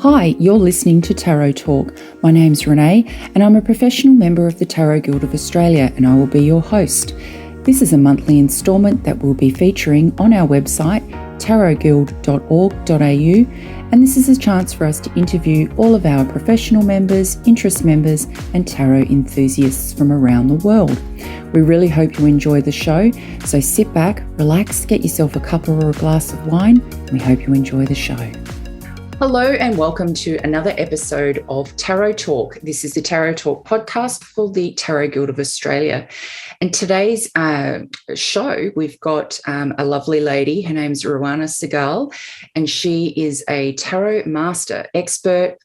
Hi, you're listening to Tarot Talk. My name's Renee and I'm a professional member of the Tarot Guild of Australia and I will be your host. This is a monthly instalment that we'll be featuring on our website tarotguild.org.au, and this is a chance for us to interview all of our professional members, interest members and tarot enthusiasts from around the world. We really hope you enjoy the show, so sit back, relax, get yourself a cuppa or a glass of wine, and we hope you enjoy the show. Hello and welcome to another episode of Tarot Talk. This is the Tarot Talk podcast for the Tarot Guild of Australia. And today's show, we've got a lovely lady. Her name's Ruanna Segal, and she is a tarot master expert.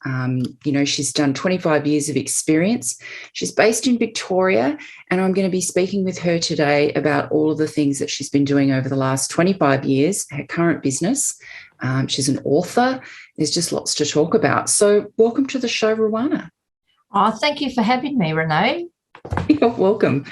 She's done 25 years of experience. She's based in Victoria, and I'm going to be speaking with her today about all of the things that she's been doing over the last 25 years, her current business. She's an author. There's just lots to talk about. So welcome to the show, Ruanna. Oh, thank you for having me, Renee. You're welcome.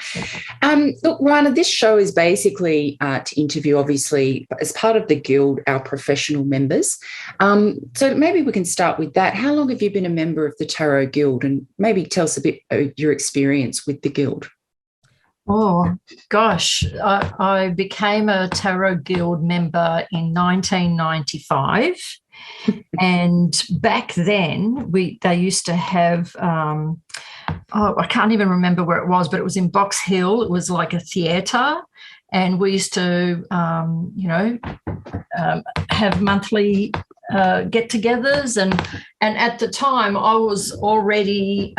Look, Ruanna, this show is basically to interview, obviously, as part of the Guild, our professional members. So maybe we can start with that. How long have you been a member of the Tarot Guild? And maybe tell us a bit of your experience with the Guild. Oh, gosh. I became a Tarot Guild member in 1995. And back then, they used to have, I can't even remember where it was, but it was in Box Hill. It was like a theatre. And we used to, have monthly get-togethers. And at the time, I was already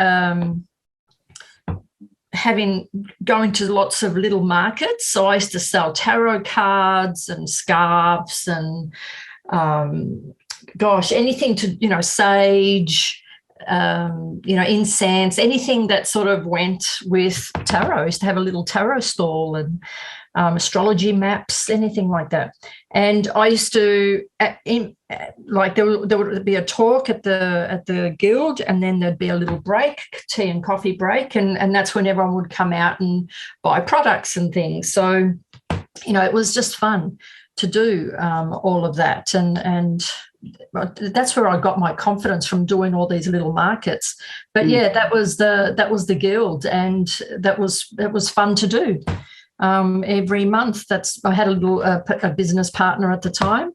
going to lots of little markets. So I used to sell tarot cards and scarves and anything to, sage, incense, anything that sort of went with tarot. I used to have a little tarot stall and astrology maps, anything like that. And I used to, there would be a talk at the guild, and then there'd be a little break, tea and coffee break, and that's when everyone would come out and buy products and things. So, it was just fun to do all of that, and that's where I got my confidence, from doing all these little markets. But yeah, that was the guild, and that was fun to do. Every month, I had a business partner at the time,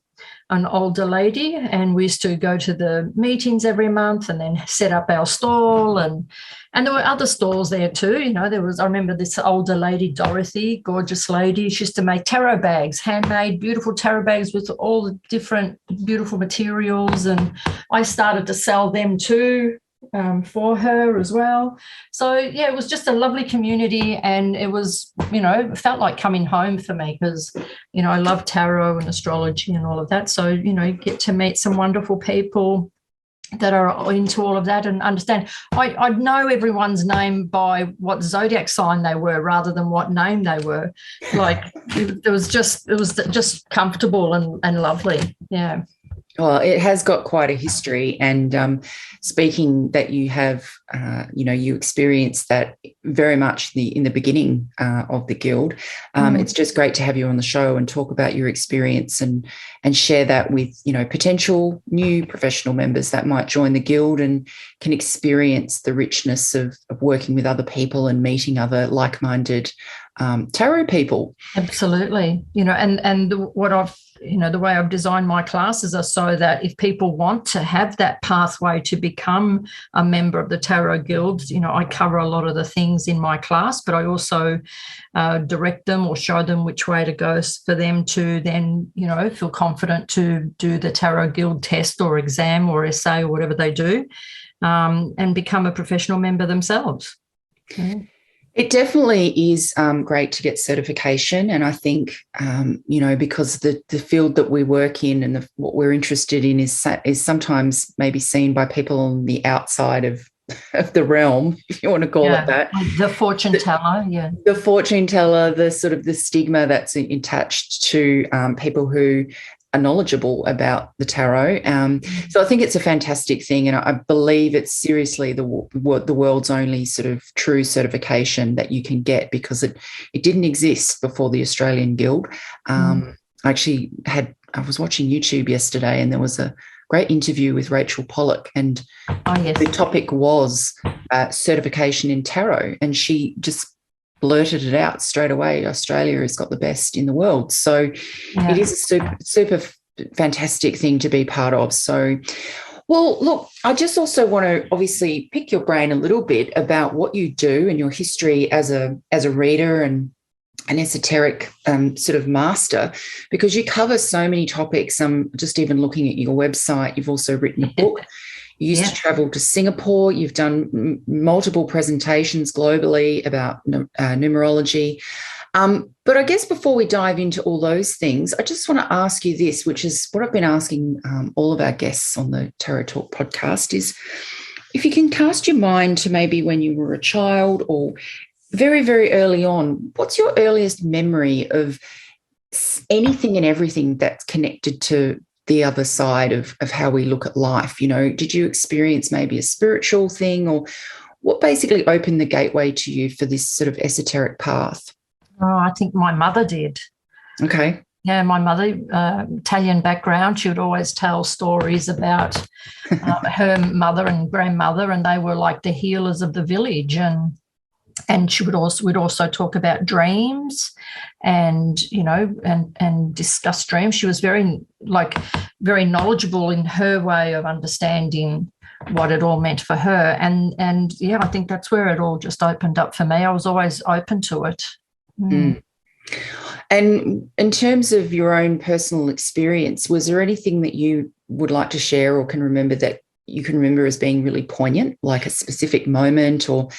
an older lady, and we used to go to the meetings every month and then set up our stall, and there were other stalls there too. I remember this older lady, Dorothy, gorgeous lady. She used to make tarot bags, handmade, beautiful tarot bags with all the different beautiful materials, and I started to sell them too. For her as well. So, yeah, it was just a lovely community, and it was, it felt like coming home for me because, I love tarot and astrology and all of that. So, you get to meet some wonderful people that are into all of that and understand. I'd know everyone's name by what zodiac sign they were rather than what name they were. Like, it was just comfortable and lovely. Yeah. Well, it has got quite a history, and speaking that you have, you experienced that very much in the beginning of the Guild. It's just great to have you on the show and talk about your experience and share that with, potential new professional members that might join the Guild and can experience the richness of working with other people and meeting other like-minded tarot people. Absolutely. The way I've designed my classes are so that if people want to have that pathway to become a member of the Tarot Guild, I cover a lot of the things in my class, but I also direct them or show them which way to go for them to then, feel confident to do the Tarot Guild test or exam or essay or whatever they do, and become a professional member themselves. Okay. It definitely is great to get certification, and I think because the field that we work in and what we're interested in is sometimes maybe seen by people on the outside of the realm, if you want to call it that. The fortune teller, yeah. The fortune teller, the sort of the stigma that's attached to people who are knowledgeable about the tarot. So I think it's a fantastic thing, and I believe it's seriously the world's only sort of true certification that you can get, because it didn't exist before the Australian Guild. I was watching YouTube yesterday, and there was a great interview with Rachel Pollock, and yes. the topic was certification in tarot, and she just blurted it out straight away. Australia has got the best in the world. So it is a super fantastic thing to be part of. So, well, look, I just also want to obviously pick your brain a little bit about what you do and your history as a reader and an esoteric sort of master, because you cover so many topics. Just even looking at your website, you've also written a book. You used to travel to Singapore. You've done multiple presentations globally about numerology. But I guess before we dive into all those things, I just want to ask you this, which is what I've been asking all of our guests on the Tarot Talk podcast, is if you can cast your mind to maybe when you were a child or very, very early on, what's your earliest memory of anything and everything that's connected to the other side of how we look at life? You know, did you experience maybe a spiritual thing, or what basically opened the gateway to you for this sort of esoteric path? Oh, I think my mother did. Okay. Yeah, my mother, Italian background, she would always tell stories about her mother and grandmother, and they were like the healers of the village. And she would also talk about dreams and, you know, and discuss dreams. She was very knowledgeable in her way of understanding what it all meant for her. And yeah, I think that's where it all just opened up for me. I was always open to it. Mm. And in terms of your own personal experience, was there anything that you would like to share or can remember that you can remember as being really poignant, like a specific moment, or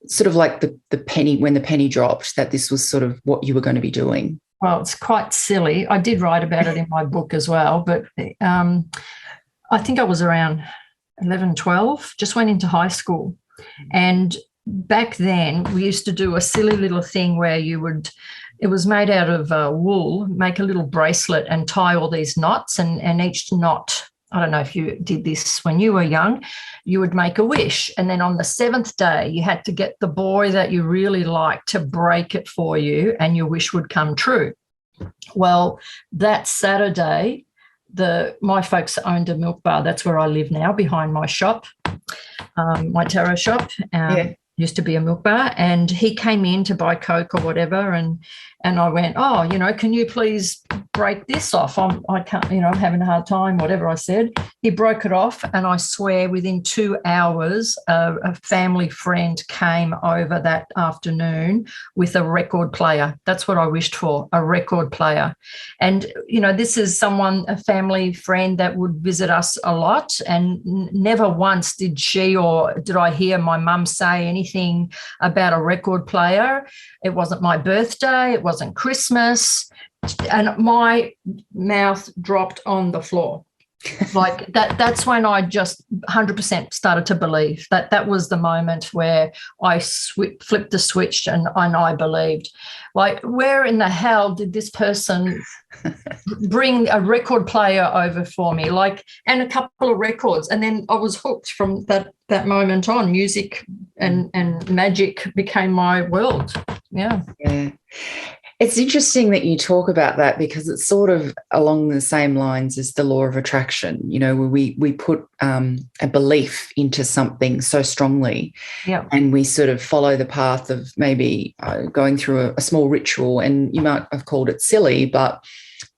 sort of like the penny, when the penny dropped, that this was sort of what you were going to be doing? Well, it's quite silly. I did write about it in my book as well, but I think I was around 11, 12, just went into high school. And back then we used to do a silly little thing where it was made out of wool, make a little bracelet and tie all these knots, and each knot, I don't know if you did this when you were young, you would make a wish. And then on the 7th day, you had to get the boy that you really liked to break it for you, and your wish would come true. Well, that Saturday, my folks owned a milk bar. That's where I live now, behind my shop, my tarot shop. Used to be a milk bar, and he came in to buy Coke or whatever, and I went, oh, you know, can you please break this off? I can't, you know, I'm having a hard time, whatever I said. He broke it off, and I swear within 2 hours, a family friend came over that afternoon with a record player. That's what I wished for, a record player. And, you know, this is a family friend that would visit us a lot, and never once did she or did I hear my mum say anything about a record player. It wasn't my birthday. It wasn't Christmas. And my mouth dropped on the floor. Like that's when I just 100% started to believe. That was the moment where I flipped the switch and I believed. Like, where in the hell did this person bring a record player over for me? Like, and a couple of records, and then I was hooked from that moment on. Music and magic became my world. Yeah. It's interesting that you talk about that, because it's sort of along the same lines as the law of attraction, you know, where we put a belief into something so strongly, and we sort of follow the path of maybe going through a small ritual, and you might have called it silly, but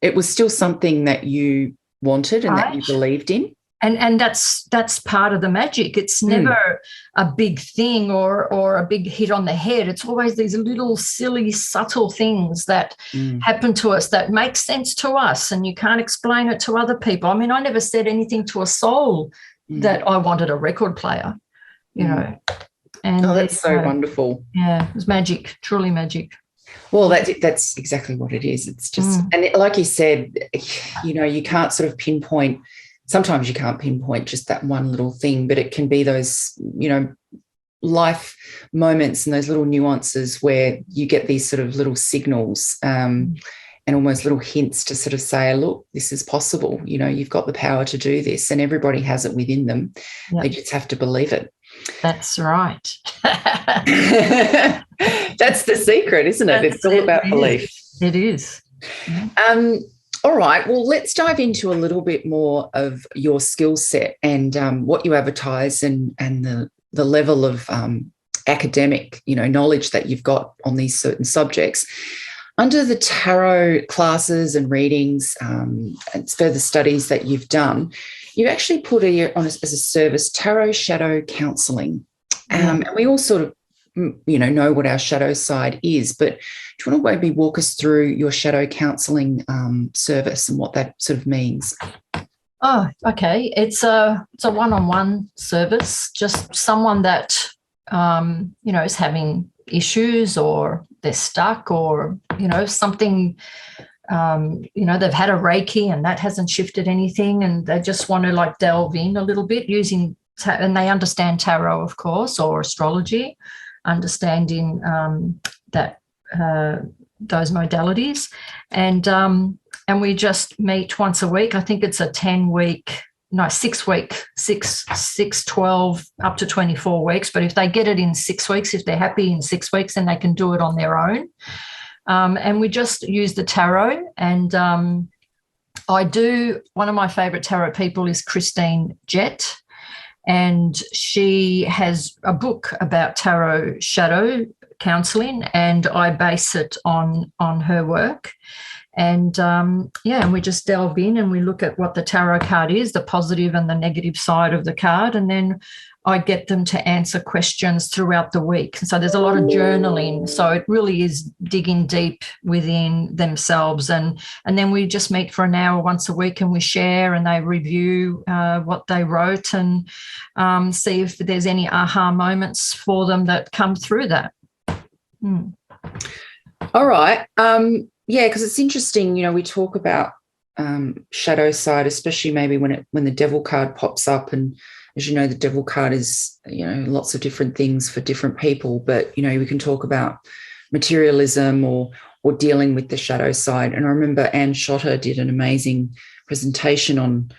it was still something that you wanted and that you believed in. And that's part of the magic. It's never a big thing or a big hit on the head. It's always these little silly, subtle things that happen to us that make sense to us, and you can't explain it to other people. I mean, I never said anything to a soul that I wanted a record player, you know. And that's so wonderful. Yeah, it was magic, truly magic. Well, that's exactly what it is. It's just, and like you said, you know, you can't sort of pinpoint. Sometimes you can't pinpoint just that one little thing, but it can be those, you know, life moments and those little nuances where you get these sort of little signals and almost little hints to sort of say, look, this is possible. You know, you've got the power to do this, and everybody has it within them. They just have to believe it. That's right. That's the secret, isn't it? It's all about belief. It is. All right. Well, let's dive into a little bit more of your skill set and what you advertise and the level of academic, knowledge that you've got on these certain subjects. Under the tarot classes and readings and further studies that you've done, you actually put on as a service tarot shadow counselling. And we all sort of, know what our shadow side is, but do you want to maybe walk us through your shadow counselling service and what that sort of means? Oh, okay. It's a one-on-one service, just someone that, is having issues or they're stuck or, something, they've had a Reiki and that hasn't shifted anything and they just want to delve in a little bit using, and they understand tarot, of course, or astrology, understanding that those modalities. And we just meet once a week. I think it's a 6 week, 12 up to 24 weeks. But if they get it in 6 weeks, if they're happy in 6 weeks, then they can do it on their own. And we just use the tarot. And one of my favourite tarot people is Christine Jett. And she has a book about tarot shadow counselling, and I base it on her work. And, and we just delve in and we look at what the tarot card is, the positive and the negative side of the card, and then I get them to answer questions throughout the week. So there's a lot of journaling. So it really is digging deep within themselves. And then we just meet for an hour once a week and we share and they review what they wrote and see if there's any aha moments for them that come through that. All right. Because it's interesting, we talk about shadow side, especially maybe when the devil card pops up. And as you know, the devil card is, lots of different things for different people. But, we can talk about materialism or dealing with the shadow side. And I remember Anne Schotter did an amazing presentation on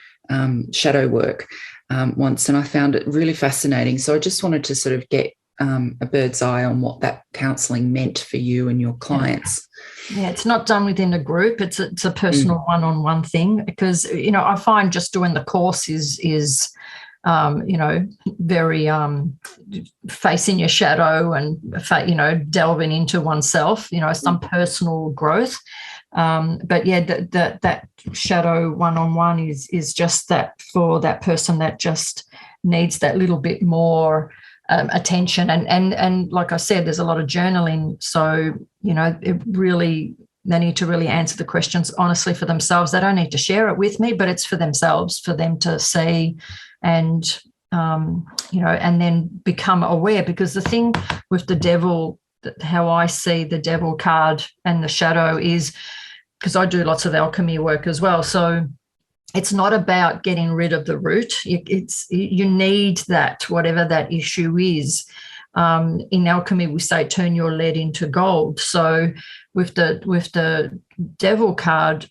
shadow work once, and I found it really fascinating. So I just wanted to sort of get a bird's eye on what that counselling meant for you and your clients. Yeah, it's not done within a group. It's a personal one-on-one thing because, I find just doing the course is very facing your shadow and, delving into oneself, some personal growth. But yeah, that shadow one-on-one is just that for that person that just needs that little bit more attention. And like I said, there's a lot of journaling. So, they need to really answer the questions honestly for themselves. They don't need to share it with me, but it's for themselves, for them to see and, and then become aware. Because the thing with the devil, how I see the devil card and the shadow is, because I do lots of alchemy work as well. So it's not about getting rid of the root. You need that, whatever that issue is. In alchemy, we say turn your lead into gold. So with the devil card,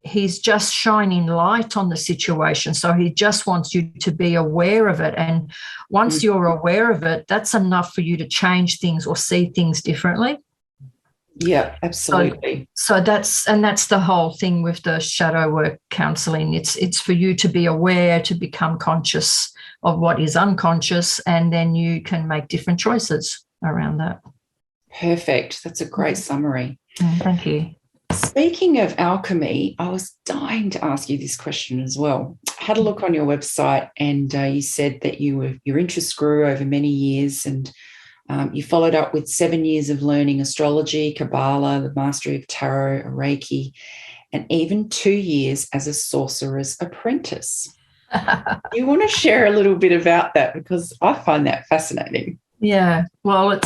he's just shining light on the situation. So he just wants you to be aware of it. And once you're aware of it, that's enough for you to change things or see things differently. Yeah, absolutely. So that's the whole thing with the shadow work counselling. It's for you to be aware, to become conscious of what is unconscious, and then you can make different choices around that. Perfect. That's a great summary. Thank you. Speaking of alchemy, I was dying to ask you this question as well. I had a look on your website and you said that your interest grew over many years and you followed up with 7 years of learning astrology, Kabbalah, the mastery of tarot, Reiki, and even 2 years as a sorcerer's apprentice. Do you want to share a little bit about that? Because I find that fascinating. Yeah, well,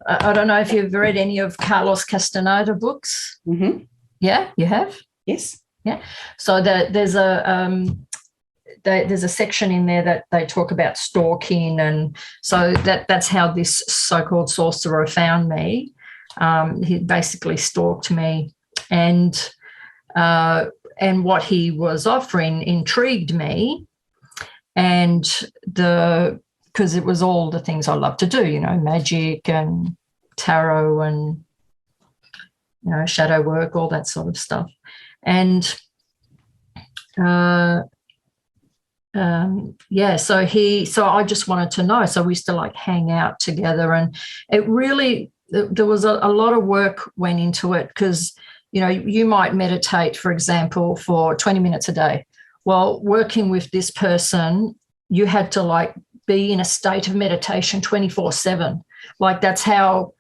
I don't know if you've read any of Carlos Castaneda books. Mm-hmm. Yeah, you have? Yes. Yeah. So there's a section in there that they talk about stalking, and so that's how this so-called sorcerer found me. He basically stalked me, and what he was offering intrigued me, and because it was all the things I love to do, magic and tarot and shadow work, all that sort of stuff. And so I just wanted to know. So we used to like hang out together, and it really, there was a lot of work went into it, because, you know, you might meditate, for example, for 20 minutes a day. Well, working with this person, you had to like be in a state of meditation 24/7. Like, that's how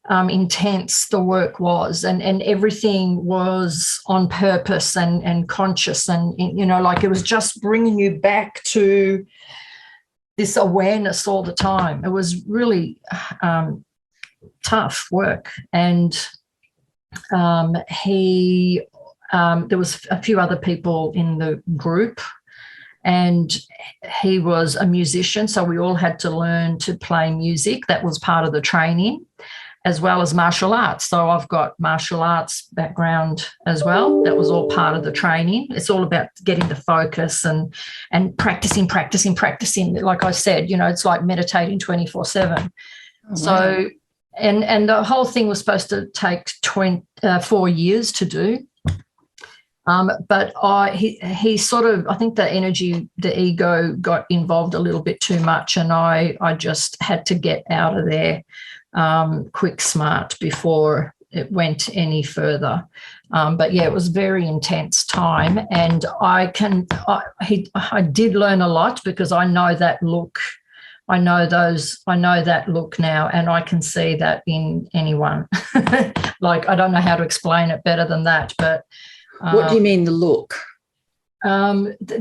intense the work was, and everything was on purpose and conscious, and, you know, like it was just bringing you back to this awareness all the time. It was really tough work. And there was a few other people in the group, and he was a musician, so we all had to learn to play music. That was part of the training, as well as martial arts. So I've got martial arts background as well. That was all part of the training. It's all about getting the focus and practicing. Like I said, you know, it's like meditating 24/7. Wow. So, and the whole thing was supposed to take 4 years to do. But he sort of, I think the energy, the ego got involved a little bit too much, and I just had to get out of there quick, smart, before it went any further. But yeah, it was very intense time, and I did learn a lot, because I know that look. I know that look now, and I can see that in anyone. Like, I don't know how to explain it better than that, but what do you mean, the look?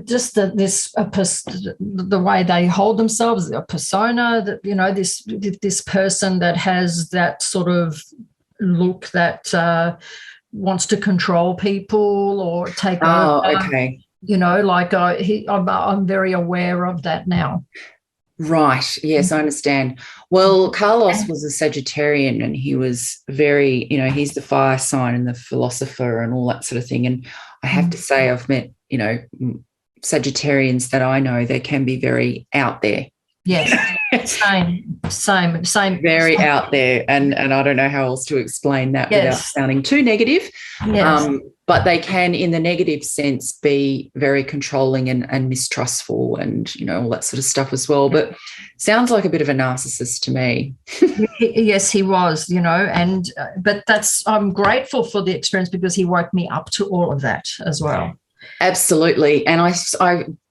Just the way they hold themselves, a persona, that, you know, this person that has that sort of look that wants to control people or take over. Oh, okay. You know, like I'm very aware of that now. Right. Yes, I understand. Well, Carlos was a Sagittarian, and he was very, you know, he's the fire sign and the philosopher and all that sort of thing. And I have to say, I've met, you know, Sagittarians that I know, they can be very out there. Yes, same. Very out there, and I don't know how else to explain that without sounding too negative. Yes. But they can, in the negative sense, be very controlling and mistrustful, and, you know, all that sort of stuff as well. But sounds like a bit of a narcissist to me. Yes, he was, you know, and but I'm grateful for the experience, because he woke me up to all of that as well. Absolutely. And I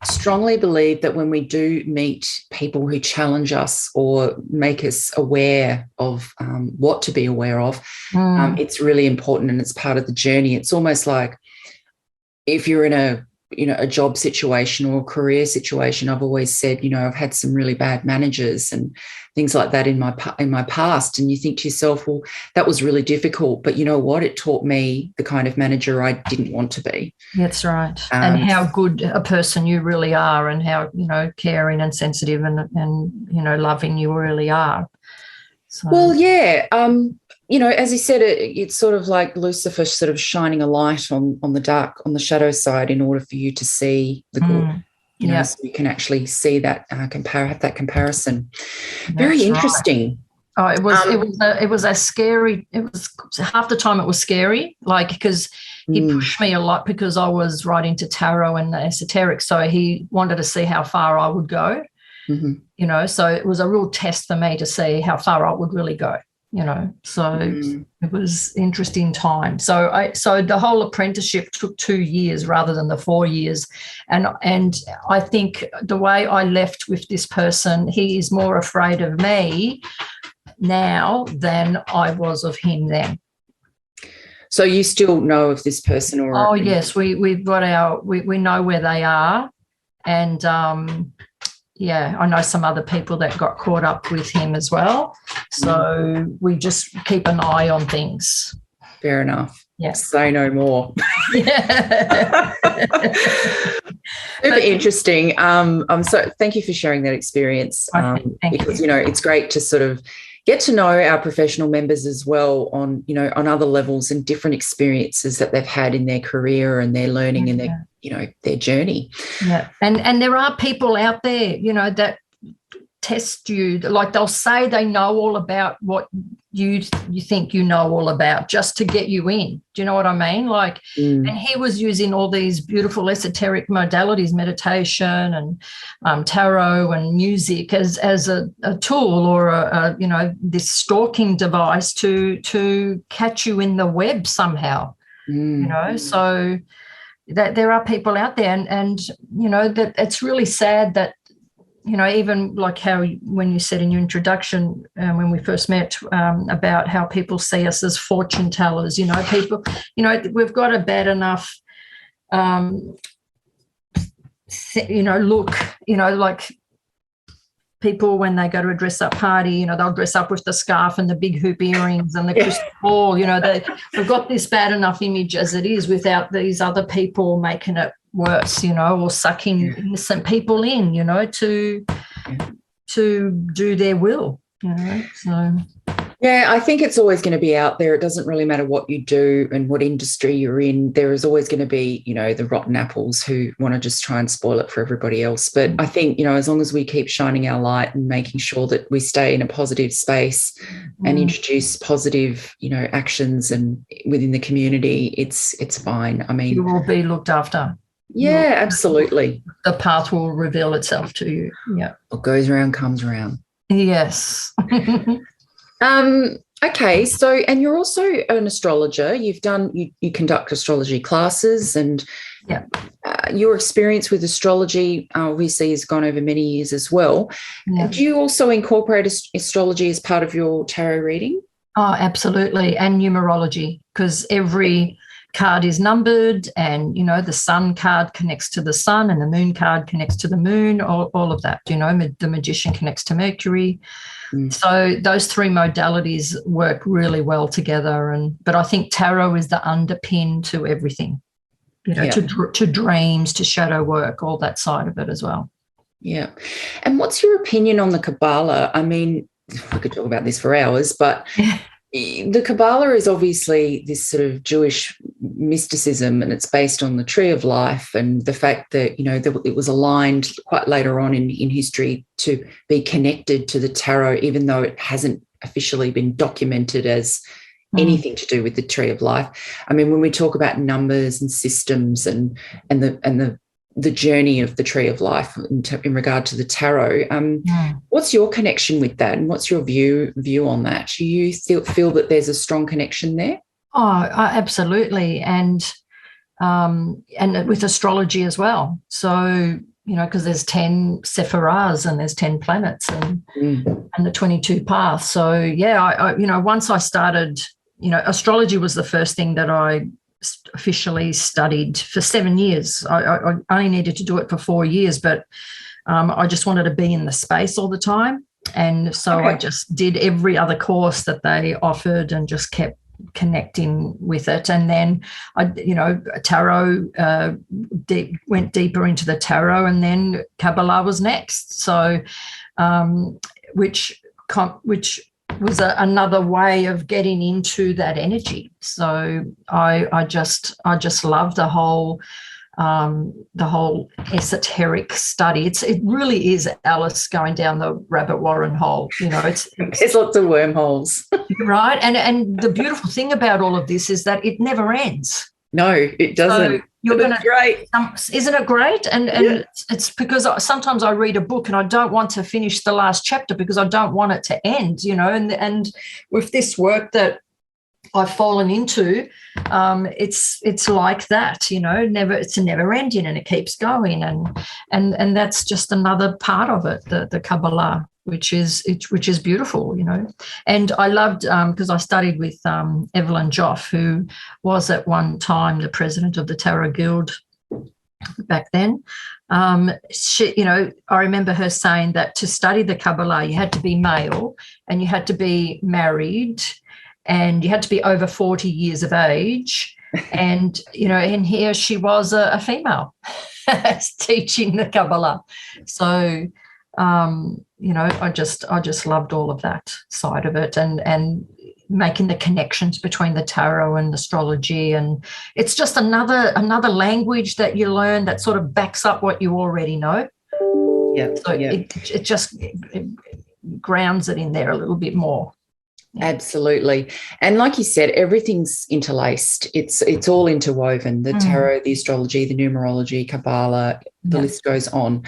strongly believe that when we do meet people who challenge us or make us aware of what to be aware of, it's really important, and it's part of the journey. It's almost like if you're in a job situation or a career situation. I've always said, you know, I've had some really bad managers and things like that in my past, and you think to yourself, well, that was really difficult, but you know what? It taught me the kind of manager I didn't want to be. That's right. And how good a person you really are, and how, you know, caring and sensitive and you know, loving you really are. So. Well, yeah. You know, as you said, it's sort of like Lucifer sort of shining a light on the shadow side, in order for you to see the good. You know, so you can actually see that have that comparison. Very interesting. Right. Oh, it was a scary. It was half the time it was scary, like, because he pushed me a lot, because I was right into tarot and esoteric, so he wanted to see how far I would go. Mm-hmm. You know, so it was a real test for me to see how far I would really go. You know, so it was interesting time. So the whole apprenticeship took 2 years rather than the 4 years, and I think the way I left with this person, he is more afraid of me now than I was of him then. So you still know of this person, or? Oh yes, we've got we know where they are, and yeah, I know some other people that got caught up with him as well. So we just keep an eye on things. Fair enough. Yes. Say no more. Yeah. Super interesting. Thank you for sharing that experience. Because, you know, it's great to sort of get to know our professional members as well on, you know, on other levels and different experiences that they've had in their career and their learning and their, you know, their journey. Yeah. And there are people out there, you know, that test you. Like they'll say they know all about what you think you know all about just to get you in. Do you know what I mean? Like, and he was using all these beautiful esoteric modalities, meditation and tarot and music as a tool or a this stalking device to catch you in the web somehow. So that there are people out there, and that it's really sad that even like how when you said in your introduction when we first met about how people see us as fortune tellers, people, we've got a bad enough look, like people when they go to a dress-up party, they'll dress up with the scarf and the big hoop earrings and the crystal ball. We've got this bad enough image as it is without these other people making it worse, or sucking innocent people in, to do their will, So yeah, I think it's always going to be out there. It doesn't really matter what you do and what industry you're in. There is always going to be, the rotten apples who want to just try and spoil it for everybody else. But I think, as long as we keep shining our light and making sure that we stay in a positive space and introduce positive, actions and within the community, it's fine. I mean, you will be looked after. Yeah, absolutely. The path will reveal itself to you. Yeah. What goes around comes around. Yes. Okay, so, and you're also an astrologer. You conduct astrology classes, and your experience with astrology obviously has gone over many years as well. Yeah. Do you also incorporate astrology as part of your tarot reading? Oh, absolutely, and numerology, because every card is numbered, and the sun card connects to the sun and the moon card connects to the moon, all of that. The magician connects to Mercury. So those three modalities work really well together, but I think tarot is the underpin to everything, to dreams, to shadow work, all that side of it as well. Yeah. And what's your opinion on the Kabbalah? I mean, we could talk about this for hours, but the Kabbalah is obviously this sort of Jewish mysticism, and it's based on the tree of life and the fact that, it was aligned quite later on in history to be connected to the tarot, even though it hasn't officially been documented as anything to do with the tree of life. I mean, when we talk about numbers and systems and the journey of the tree of life in regard to the tarot, what's your connection with that, and what's your view on that? Do you feel that there's a strong connection there? Oh, absolutely, and with astrology as well. So because there's 10 sephiras and there's 10 planets and the 22 paths. So I once I started, astrology was the first thing that I officially studied for 7 years. I only needed to do it for 4 years, but I just wanted to be in the space all the time. And so I just did every other course that they offered and just kept connecting with it. And then tarot, went deeper into the tarot, and then Kabbalah was next. So which was another way of getting into that energy. So I just love the whole esoteric study. It really is Alice going down the rabbit warren hole. There's lots of wormholes, right? And the beautiful thing about all of this is that it never ends. No, it doesn't. So you're going to, great. Isn't it great? And it's because sometimes I read a book and I don't want to finish the last chapter because I don't want it to end, and with this work that I've fallen into, it's like that, it's never ending, and it keeps going, and that's just another part of it, the Kabbalah, which is beautiful, And I loved because I studied with Evelyn Joff, who was at one time the president of the Tarot Guild back then. She, I remember her saying that to study the Kabbalah, you had to be male and you had to be married and you had to be over 40 years of age. And, and here she was a female teaching the Kabbalah. So, I just loved all of that side of it, and making the connections between the tarot and astrology. And it's just another language that you learn that sort of backs up what you already know. Yeah. So it just grounds it in there a little bit more. Yeah. Absolutely. And like you said, everything's interlaced. It's all interwoven, the tarot, the astrology, the numerology, Kabbalah, the list goes on.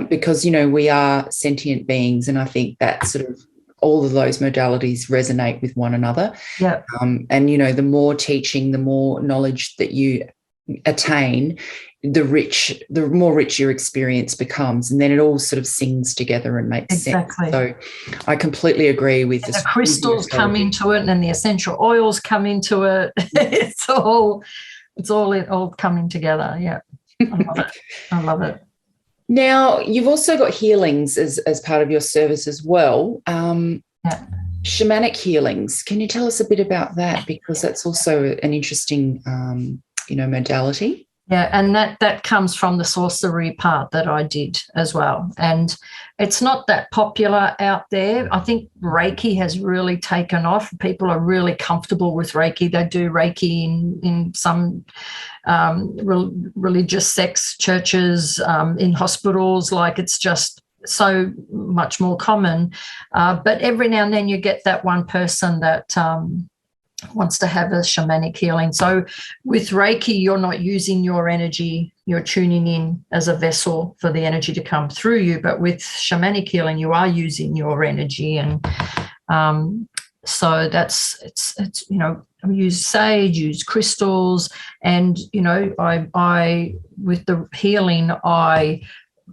Because, we are sentient beings, and I think that sort of all of those modalities resonate with one another. Yeah. And, the more teaching, the more knowledge that you attain, the more rich your experience becomes, and then it all sort of sings together and makes sense. So I completely agree with the crystals come into it, and then the essential oils come into it. It's all coming together. Yeah. I love it. Now, you've also got healings as part of your service as well. Shamanic healings. Can you tell us a bit about that? Because that's also an interesting modality. Yeah, and that comes from the sorcery part that I did as well. And it's not that popular out there. I think Reiki has really taken off. People are really comfortable with Reiki. They do Reiki in some religious sects, churches, in hospitals. Like, it's just so much more common. But every now and then you get that one person that wants to have a shamanic healing. So with Reiki, you're not using your energy, you're tuning in as a vessel for the energy to come through you. But with shamanic healing, you are using your energy. And so it's I use sage, use crystals, and I with the healing, I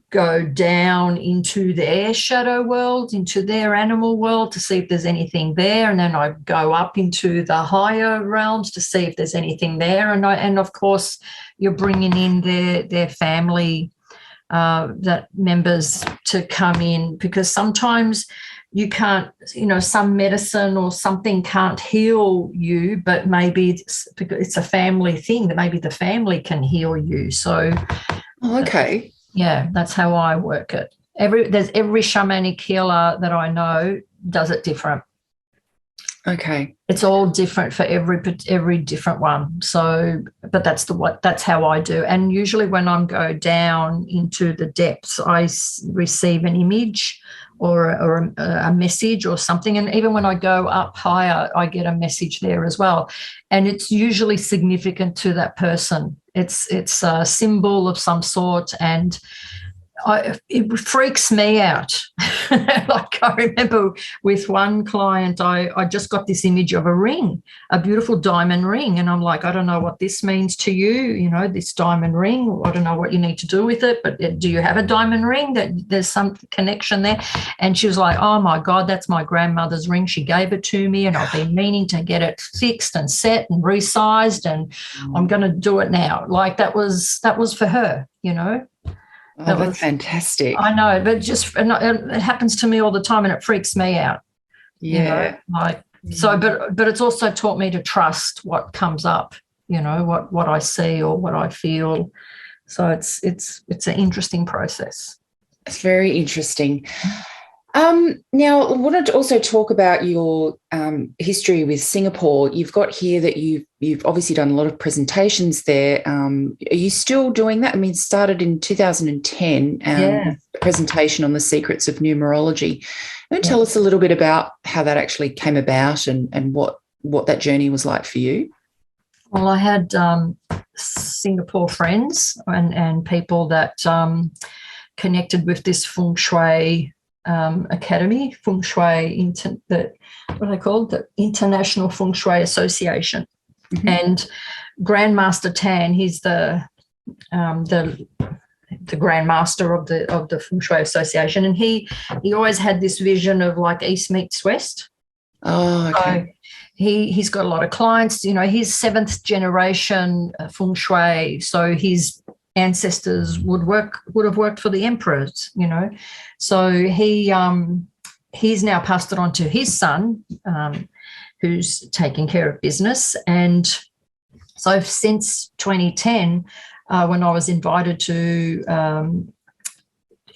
go down into their shadow world, into their animal world, to see if there's anything there, and then I go up into the higher realms to see if there's anything there, and of course you're bringing in their family that members to come in, because sometimes you can't, some medicine or something can't heal you, but maybe it's a family thing that maybe the family can heal you. So okay. Yeah, that's how I work it. Every shamanic healer that I know does it different. Okay. It's all different for every different one. So, but that's how I do. And usually when I go down into the depths, I receive an image or a message or something. And even when I go up higher, I get a message there as well. And it's usually significant to that person. It's a symbol of some sort, and it freaks me out. Like, I remember with one client, I just got this image of a ring, a beautiful diamond ring, and I'm like, I don't know what this means to you, this diamond ring. I don't know what you need to do with it, but do you have a diamond ring? That there's some connection there? And she was like, oh my God, that's my grandmother's ring. She gave it to me, and I've been meaning to get it fixed and set and resized, and I'm going to do it now. Like, that was for her, Oh, that's fantastic. I know, but it happens to me all the time, and it freaks me out. Yeah. So, but it's also taught me to trust what comes up, what I see or what I feel. So it's an interesting process. It's very interesting. Now, I wanted to also talk about your history with Singapore. You've got here that you've obviously done a lot of presentations there. Are you still doing that? I mean, it started in 2010, a presentation on the secrets of numerology. Can you tell us a little bit about how that actually came about and what that journey was like for you? Well, I had Singapore friends and people that connected with this feng shui academy, feng shui, what are they called? The International Feng Shui Association. Mm-hmm. And Grandmaster Tan, he's the grandmaster of the Feng Shui Association, and he always had this vision of like East meets West. Oh, okay. So he's got a lot of clients. He's seventh generation Feng Shui, so his ancestors would have worked for the emperors, So he's now passed it on to his son, who's taking care of business. And so since 2010, when I was invited to,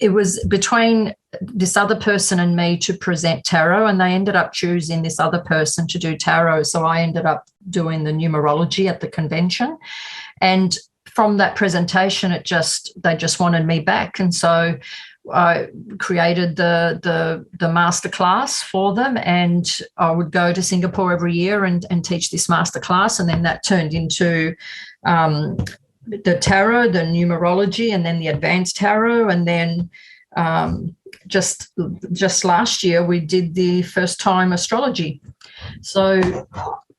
it was between this other person and me to present tarot, and they ended up choosing this other person to do tarot. So I ended up doing the numerology at the convention. And from that presentation, they just wanted me back. And so I created the master class for them, and I would go to Singapore every year and teach this master class, and then that turned into the tarot, the numerology, and then the advanced tarot, and then just last year we did the first time astrology. So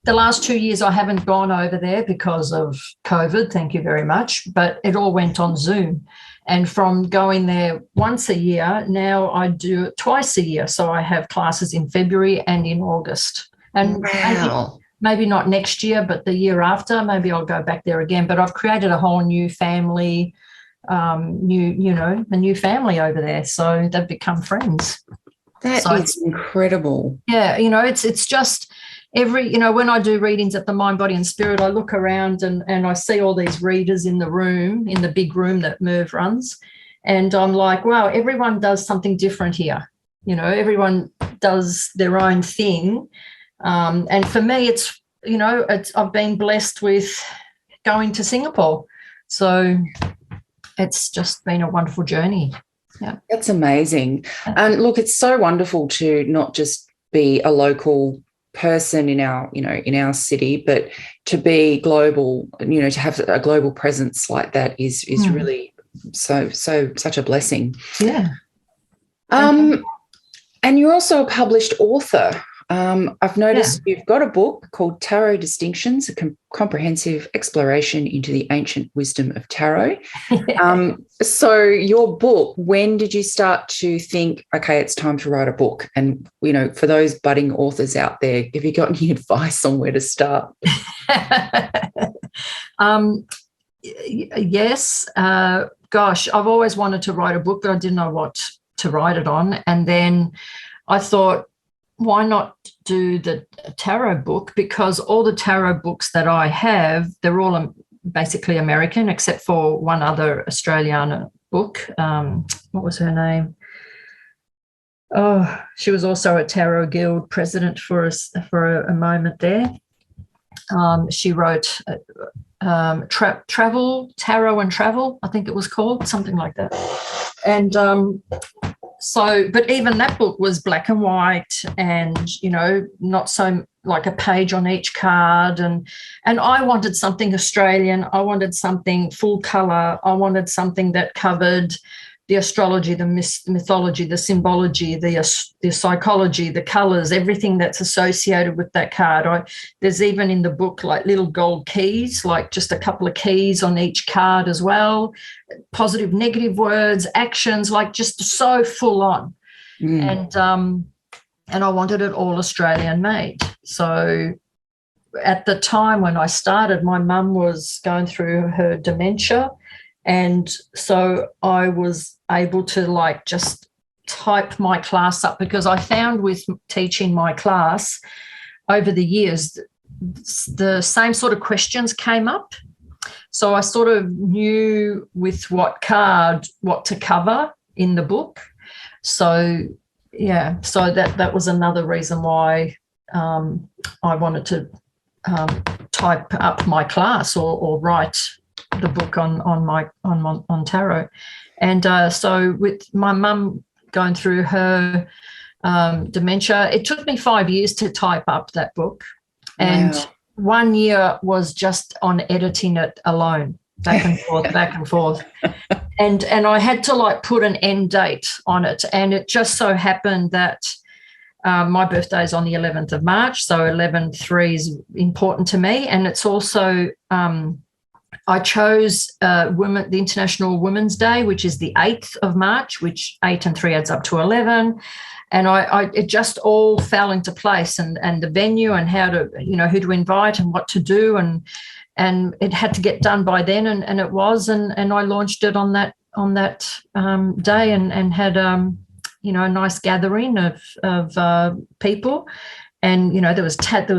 the last 2 years I haven't gone over there because of COVID, thank you very much, but it all went on Zoom. And from going there once a year, now I do it twice a year. So I have classes in February and in August. And maybe not next year, but the year after, maybe I'll go back there again. But I've created a whole new family, a new family over there. So they've become friends. That is incredible. Yeah, it's just when I do readings at the Mind, Body and Spirit, I look around and I see all these readers in the room, in the big room that Merv runs. And I'm like, wow, everyone does something different here. Everyone does their own thing. And for me, I've been blessed with going to Singapore. So it's just been a wonderful journey. Yeah. That's amazing. And look, it's so wonderful to not just be a local person in our city, but to be global, to have a global presence like that is really such a blessing. Yeah. And you're also a published author. I've noticed you've got a book called Tarot Distinctions, a comprehensive exploration into the ancient wisdom of tarot. So your book, when did you start to think, okay, it's time to write a book? And, for those budding authors out there, have you got any advice on where to start? Yes. Gosh, I've always wanted to write a book, but I didn't know what to write it on. And then I thought, why not do the tarot book? Because all the tarot books that I have, they're all basically American, except for one other Australiana book. What was her name? Oh, she was also a Tarot Guild president for a moment there. She wrote Travel, Tarot and Travel, I think it was called, something like that. And but even that book was black and white and, not so like a page on each card. And I wanted something Australian. I wanted something full colour. I wanted something that covered the astrology, the mythology, the symbology, the psychology, the colours, everything that's associated with that card. There's even in the book like little gold keys, like just a couple of keys on each card as well, positive, negative words, actions, like just so full on. And I wanted it all Australian made. So at the time when I started, my mum was going through her dementia. And so I was able to just type my class up, because I found with teaching my class over the years, the same sort of questions came up. So I sort of knew with what card, what to cover in the book. So, yeah, so that was another reason why I wanted to type up my class or write the book on tarot. And so with my mum going through her dementia, it took me 5 years to type up that book. And 1 year was just on editing it alone, back and forth, back and forth. And I had to put an end date on it. And it just so happened that my birthday is on the 11th of March, so 11/3 is important to me. And it's also I chose the International Women's Day, which is the 8th of March, which 8 and 3 adds up to 11. And it just all fell into place, and the venue and how to, who to invite and what to do. And it had to get done by then. And it was, and I launched it on that day and had, a nice gathering of people. And, there was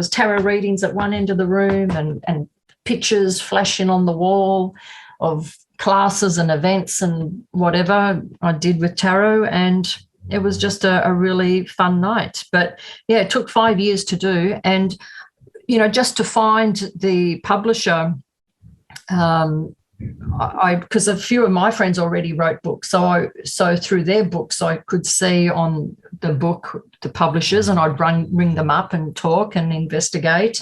tarot readings at one end of the room and pictures flashing on the wall of classes and events and whatever I did with tarot, and it was just a really fun night. But yeah, it took 5 years to do, and just to find the publisher, because a few of my friends already wrote books, so through their books I could see on the book the publishers, and I'd ring them up and talk and investigate,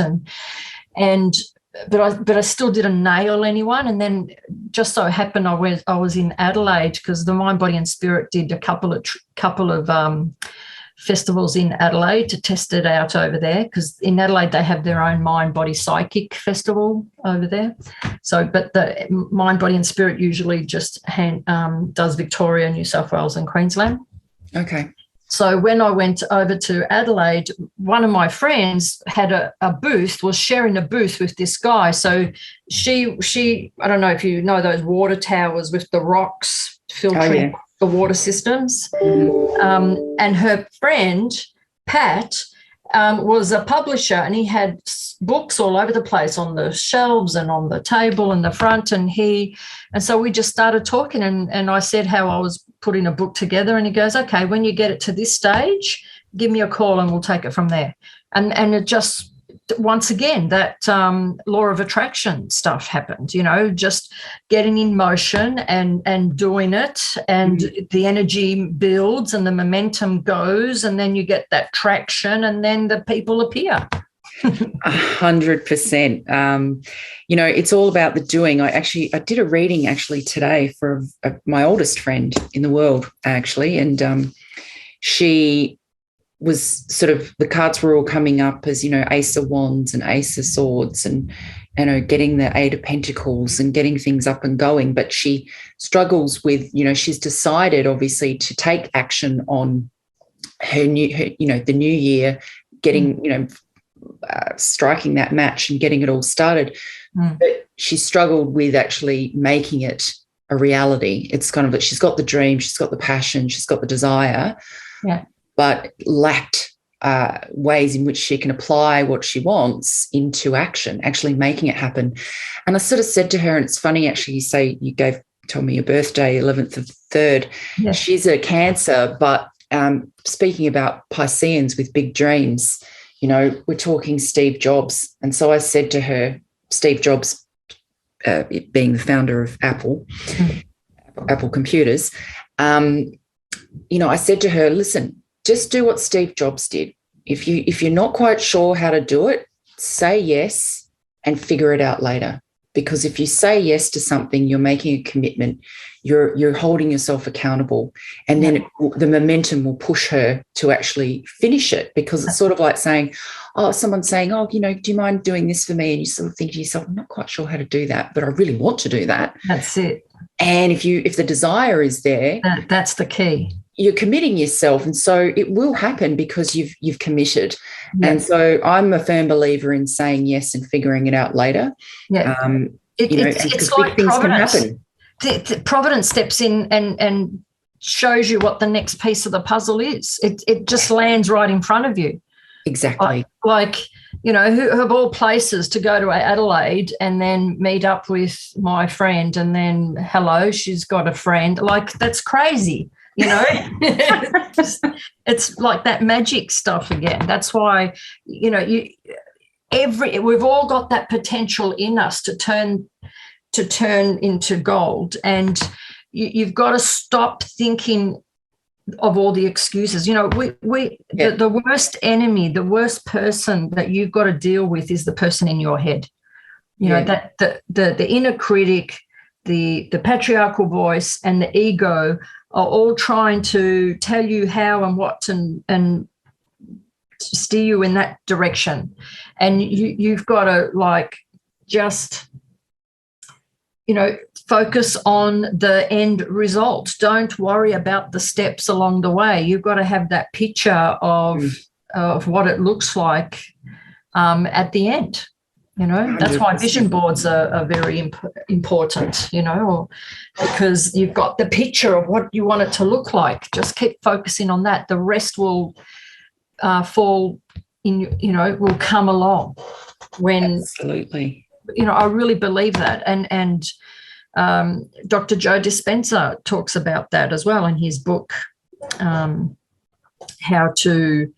but I still didn't nail anyone. And then just so happened I was in Adelaide, because the Mind, Body and Spirit did a couple of festivals in Adelaide to test it out over there, because in Adelaide they have their own Mind, Body, Psychic festival over there. So, but the Mind, Body and Spirit usually just does Victoria, New South Wales and Queensland. Okay. So when I went over to Adelaide, one of my friends had a booth, was sharing a booth with this guy. So she I don't know if you know those water towers with the rocks filtering the water systems. Mm-hmm. And her friend, Pat, was a publisher, and he had books all over the place on the shelves and on the table in the front. And so we just started talking, and I said how I was putting a book together, and he goes, okay, when you get it to this stage, give me a call and we'll take it from there. And it just, once again, that law of attraction stuff happened, just getting in motion and doing it, and the energy builds and the momentum goes, and then you get that traction, and then the people appear. 100%. It's all about the doing. I did a reading today for my oldest friend in the world, and she was sort of, the cards were all coming up as, Ace of Wands and Ace of Swords, and, getting the Eight of Pentacles and getting things up and going. But she struggles with, she's decided obviously to take action on the new year, getting, striking that match and getting it all started. But she struggled with actually making it a reality. It's kind of that she's got the dream, she's got the passion, she's got the desire, but lacked ways in which she can apply what she wants into action, actually making it happen. And I sort of said to her, and it's funny actually, you say told me your birthday, 11th of 3rd. Yes. She's a Cancer, but speaking about Pisceans with big dreams, we're talking Steve Jobs. And so I said to her, Steve Jobs, being the founder of Apple Computers, I said to her, listen, just do what Steve Jobs did. If you're not quite sure how to do it, say yes and figure it out later. Because if you say yes to something, you're making a commitment, you're holding yourself accountable, and then the momentum will push her to actually finish it. Because it's sort of like saying, someone's saying, do you mind doing this for me? And you sort of think to yourself, I'm not quite sure how to do that, but I really want to do that. That's it. And if the desire is there, that's the key. You're committing yourself, and so it will happen because you've committed. Yes. And so I'm a firm believer in saying yes and figuring it out later. Yeah, it's like Providence. Providence steps in and shows you what the next piece of the puzzle is. It just lands right in front of you. Exactly. Like who of all places to go to Adelaide and then meet up with my friend, and then hello, she's got a friend. Like, that's crazy. It's like that magic stuff again. That's why, we've all got that potential in us to turn into gold, and you've got to stop thinking of all the excuses. The worst enemy, the worst person that you've got to deal with is the person in your head. That the inner critic, the patriarchal voice, and the ego are all trying to tell you how and what and steer you in that direction. And you've got to just focus on the end result. Don't worry about the steps along the way. You've got to have that picture of what it looks like at the end. That's why vision boards are very important, because you've got the picture of what you want it to look like. Just keep focusing on that. The rest will fall in, will come along when. Absolutely. I really believe that. And Dr. Joe Dispenza talks about that as well in his book, How to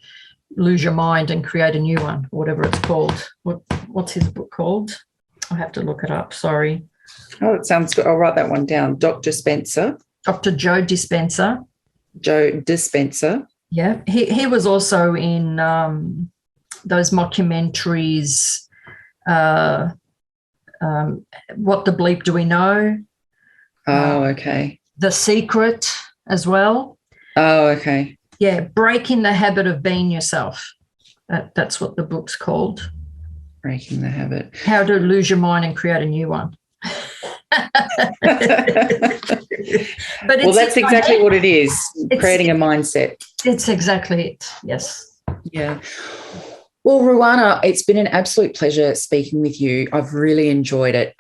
Lose Your Mind and Create a New One, whatever it's called. What's his book called? I have to look it up. Sorry. Oh, it sounds good. I'll write that one down. Dr. Spencer. Dr. Joe Dispenza. Joe Dispenza. Yeah. He was also in those mockumentaries, What the Bleep Do We Know? Oh, okay. The Secret as well. Oh, okay. Yeah, Breaking the Habit of Being Yourself. That's what the book's called. Breaking the Habit. How to Lose Your Mind and Create a New One. But well, that's exactly what it is, creating a mindset. It's exactly it, yes. Yeah. Well, Ruanna, it's been an absolute pleasure speaking with you. I've really enjoyed it.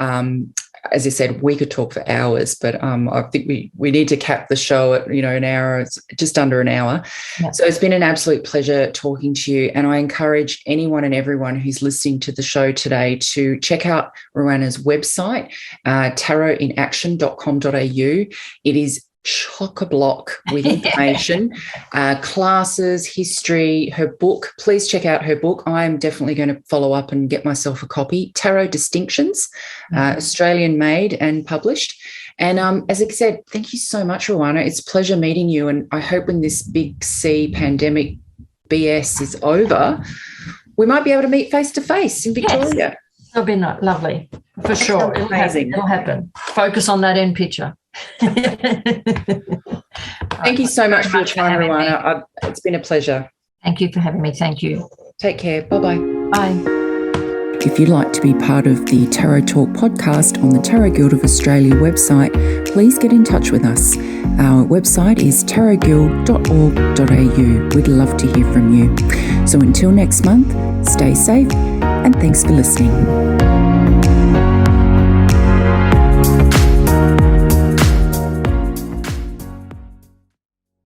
As I said, we could talk for hours, but I think we need to cap the show at, an hour, it's just under an hour. Yeah. So it's been an absolute pleasure talking to you, and I encourage anyone and everyone who's listening to the show today to check out Ruanna's website, tarotinaction.com.au. It is chock-a-block with information, classes, history, her book. Please check out her book. I'm definitely going to follow up and get myself a copy. Tarot Distinctions, Australian made and published. And as I said, thank you so much, Ruanna. It's a pleasure meeting you. And I hope when this big C pandemic BS is over, we might be able to meet face-to-face in Victoria. Yes. That'll be lovely, for sure. Amazing. It'll happen. Focus on that end picture. Thank you so much for your time, Ruanna. It's been a pleasure. Thank you for having me. Thank you. Take care. Bye-bye. Bye. If you'd like to be part of the Tarot Talk podcast on the Tarot Guild of Australia website, please get in touch with us. Our website is tarotguild.org.au. We'd love to hear from you. So until next month, stay safe and thanks for listening.